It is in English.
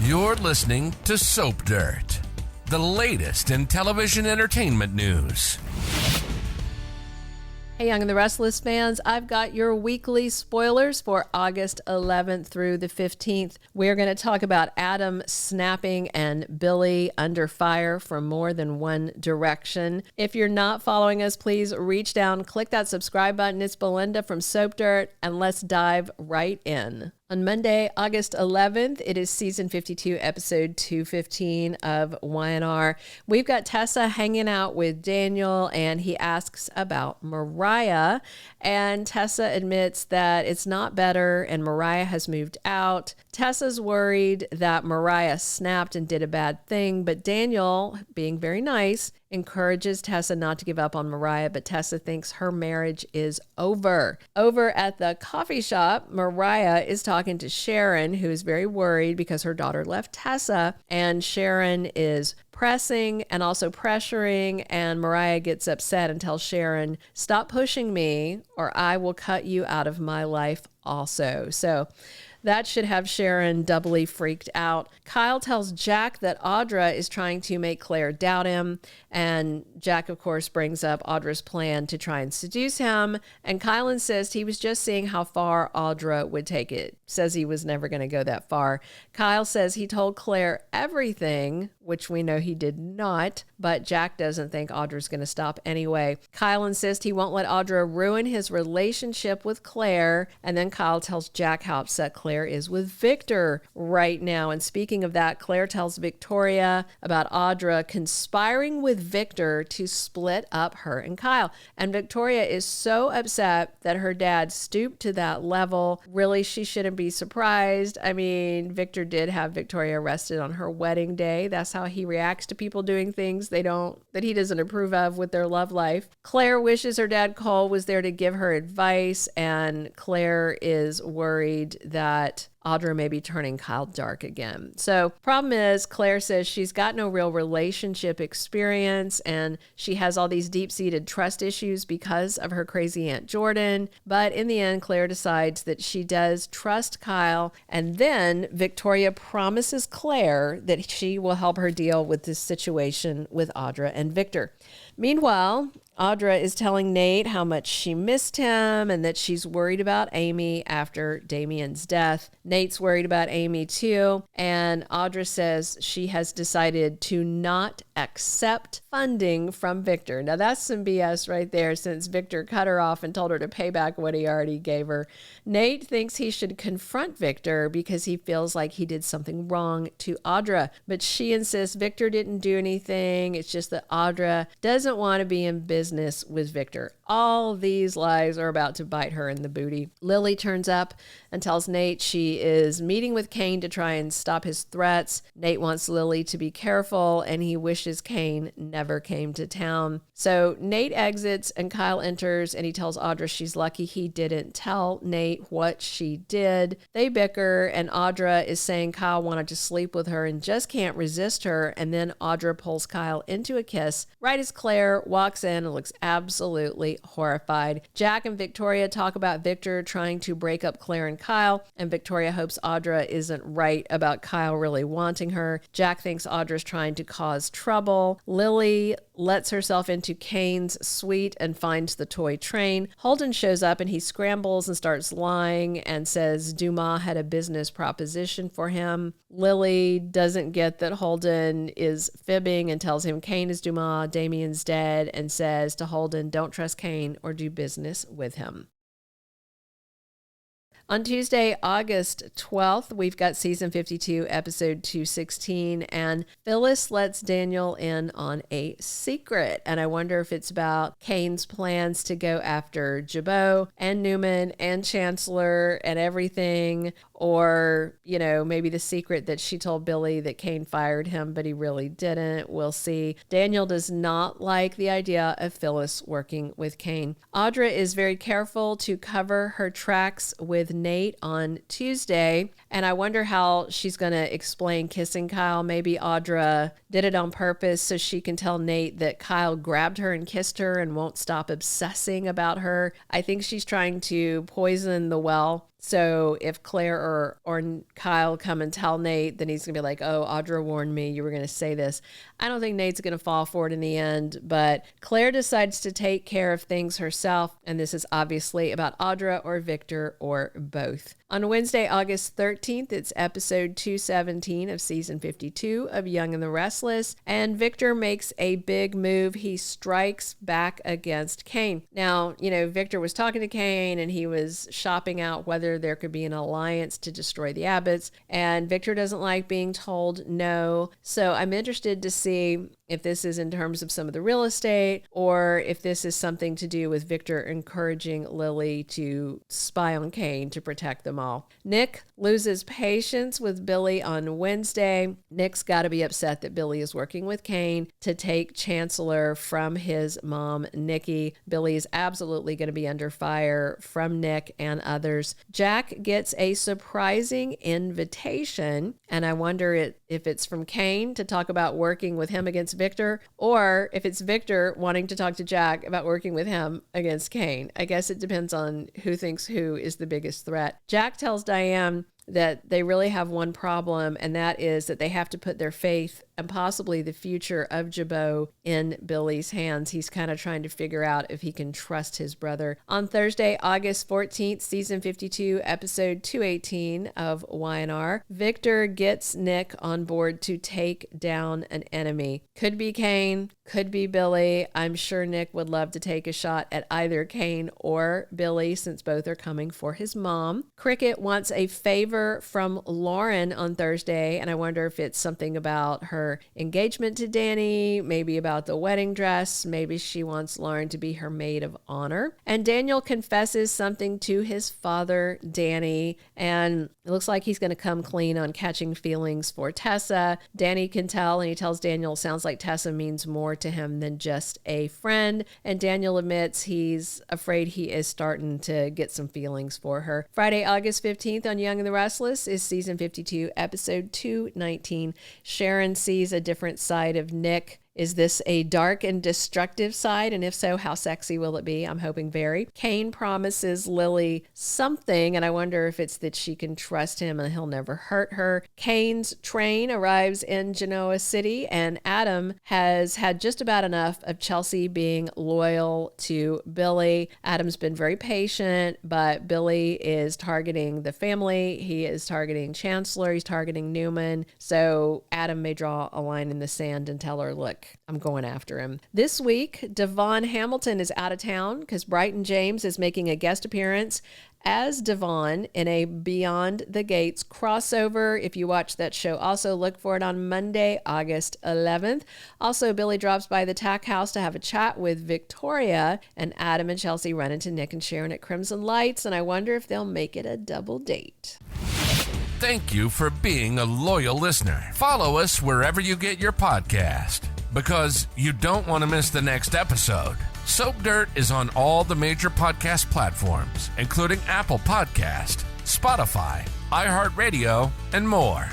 You're listening to Soap Dirt, the latest in television entertainment news. Hey, Young and the Restless fans, I've got your weekly spoilers for August 11th through the 15th. We're going to talk about Adam snapping and Billy under fire from more than one direction. If you're not following us, please reach down, click that subscribe button. It's Belinda from Soap Dirt, and let's dive right in. On Monday, August 11th, it is season 52, episode 215 of YNR. We've got Tessa hanging out with Daniel, and he asks about Mariah. And Tessa admits that it's not better, and Mariah has moved out. Tessa's worried that Mariah snapped and did a bad thing, but Daniel, being very nice, encourages Tessa not to give up on Mariah, but Tessa thinks her marriage is over. Over at the coffee shop, Mariah is talking to Sharon, who is very worried because her daughter left Tessa, and Sharon is pressing and also pressuring, and Mariah gets upset and tells Sharon, "Stop pushing me or I will cut you out of my life also." So that should have Sharon doubly freaked out. Kyle tells Jack that Audra is trying to make Claire doubt him. And Jack, of course, brings up Audra's plan to try and seduce him. And Kyle insists he was just seeing how far Audra would take it. Says he was never going to go that far. Kyle says he told Claire everything, which we know he did not. But Jack doesn't think Audra's going to stop anyway. Kyle insists he won't let Audra ruin his relationship with Claire. And then Kyle tells Jack how upset Claire is with Victor right now. And speaking of that, Claire tells Victoria about Audra conspiring with Victor to split up her and Kyle. And Victoria is so upset that her dad stooped to that level. Really, she shouldn't be surprised. I mean, Victor did have Victoria arrested on her wedding day. That's how he reacts to people doing things that he doesn't approve of with their love life. Claire wishes her dad Cole was there to give her advice, and Claire is worried that Audra may be turning Kyle dark again. So problem is, Claire says she's got no real relationship experience and she has all these deep-seated trust issues because of her crazy Aunt Jordan. But in the end, Claire decides that she does trust Kyle. And then Victoria promises Claire that she will help her deal with this situation with Audra and Victor. Meanwhile, Audra is telling Nate how much she missed him and that she's worried about Amy after Damien's death. Nate's worried about Amy too, and Audra says she has decided to not accept funding from Victor. Now that's some BS right there, since Victor cut her off and told her to pay back what he already gave her. Nate thinks he should confront Victor because he feels like he did something wrong to Audra, but she insists Victor didn't do anything. It's just that Audra doesn't want to be in business with Victor. All these lies are about to bite her in the booty. Lily turns up and tells Nate she is meeting with Cain to try and stop his threats. Nate wants Lily to be careful, and he wishes Cain never came to town. So Nate exits and Kyle enters, and he tells Audra she's lucky he didn't tell Nate what she did. They bicker, and Audra is saying Kyle wanted to sleep with her and just can't resist her. And then Audra pulls Kyle into a kiss right as Claire walks in and looks absolutely horrified. Jack and Victoria talk about Victor trying to break up Claire and Kyle, and Victoria hopes Audra isn't right about Kyle really wanting her. Jack thinks Audra's trying to cause trouble. Lily lets herself into Cain's suite and finds the toy train. Holden shows up and he scrambles and starts lying and says Dumas had a business proposition for him. Lily doesn't get that Holden is fibbing and tells him Cain is Dumas, Damien's dead, and says to Holden, don't trust Cain or do business with him. On Tuesday, August 12th, we've got season 52, episode 216, and Phyllis lets Daniel in on a secret. And I wonder if it's about Cain's plans to go after Jabot and Newman and Chancellor and everything, or, you know, maybe the secret that she told Billy that Cain fired him, but he really didn't. We'll see. Daniel does not like the idea of Phyllis working with Cain. Audra is very careful to cover her tracks with Nate on Tuesday, and I wonder how she's going to explain kissing Kyle. Maybe Audra did it on purpose so she can tell Nate that Kyle grabbed her and kissed her and won't stop obsessing about her. I think she's trying to poison the well So if Claire or Kyle come and tell Nate, then he's going to be like, oh, Audra warned me you were going to say this. I don't think Nate's going to fall for it in the end, but Claire decides to take care of things herself. And this is obviously about Audra or Victor or both. On Wednesday, August 13th, it's episode 217 of season 52 of Young and the Restless. And Victor makes a big move. He strikes back against Kane. Now, Victor was talking to Kane and he was shopping out whether there could be an alliance to destroy the Abbotts. And Victor doesn't like being told no. So I'm interested to see if this is in terms of some of the real estate or if this is something to do with Victor encouraging Lily to spy on Kane to protect them all. Nick loses patience with Billy on Wednesday. Nick's got to be upset that Billy is working with Kane to take Chancellor from his mom, Nikki. Billy is absolutely going to be under fire from Nick and others. Jack gets a surprising invitation, and I wonder if it's from Kane to talk about working with him against Victor, or if it's Victor wanting to talk to Jack about working with him against Kane. I guess it depends on who thinks who is the biggest threat. Jack tells Diane that they really have one problem, and that is that they have to put their faith and possibly the future of Jabot in Billy's hands. He's kind of trying to figure out if he can trust his brother. On Thursday, August 14th, season 52, episode 218 of Y&R, Victor gets Nick on board to take down an enemy. Could be Kane, could be Billy. I'm sure Nick would love to take a shot at either Kane or Billy since both are coming for his mom. Cricket wants a favor from Lauren on Thursday, and I wonder if it's something about her engagement to Danny, maybe about the wedding dress, maybe she wants Lauren to be her maid of honor. And Daniel confesses something to his father, Danny, and it looks like he's going to come clean on catching feelings for Tessa. Danny can tell, and he tells Daniel it sounds like Tessa means more to him than just a friend, and Daniel admits he's afraid he is starting to get some feelings for her. Friday, August 15th on Young and the Restless is season 52, episode 219. Sharon sees a different side of Nick. Is this a dark and destructive side? And if so, how sexy will it be? I'm hoping very. Kane promises Lily something, and I wonder if it's that she can trust him and he'll never hurt her. Kane's train arrives in Genoa City, and Adam has had just about enough of Chelsea being loyal to Billy. Adam's been very patient, but Billy is targeting the family. He is targeting Chancellor. He's targeting Newman. So Adam may draw a line in the sand and tell her, look, I'm going after him. This week, Devon Hamilton is out of town because Bryton James is making a guest appearance as Devon in a Beyond the Gates crossover. If you watch that show, also look for it on Monday, August 11th. Also, Billy drops by the Tack House to have a chat with Victoria, and Adam and Chelsea run into Nick and Sharon at Crimson Lights, and I wonder if they'll make it a double date. Thank you for being a loyal listener. Follow us wherever you get your podcast, because you don't want to miss the next episode. Soap Dirt is on all the major podcast platforms, including Apple Podcast, Spotify, iHeartRadio, and more.